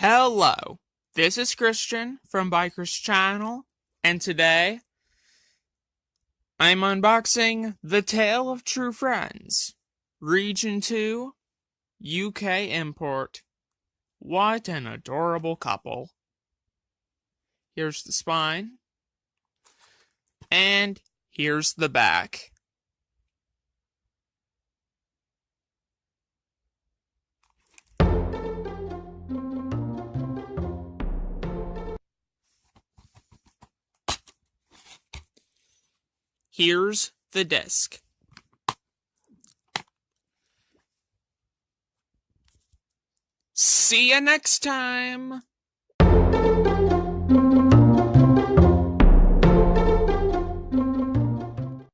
Hello, this is Christian from ByChris channel, and today I'm unboxing The Tale of True Friends, Region 2, UK import. What an adorable couple. Here's the spine, and here's the back. Here's the disc. See you next time!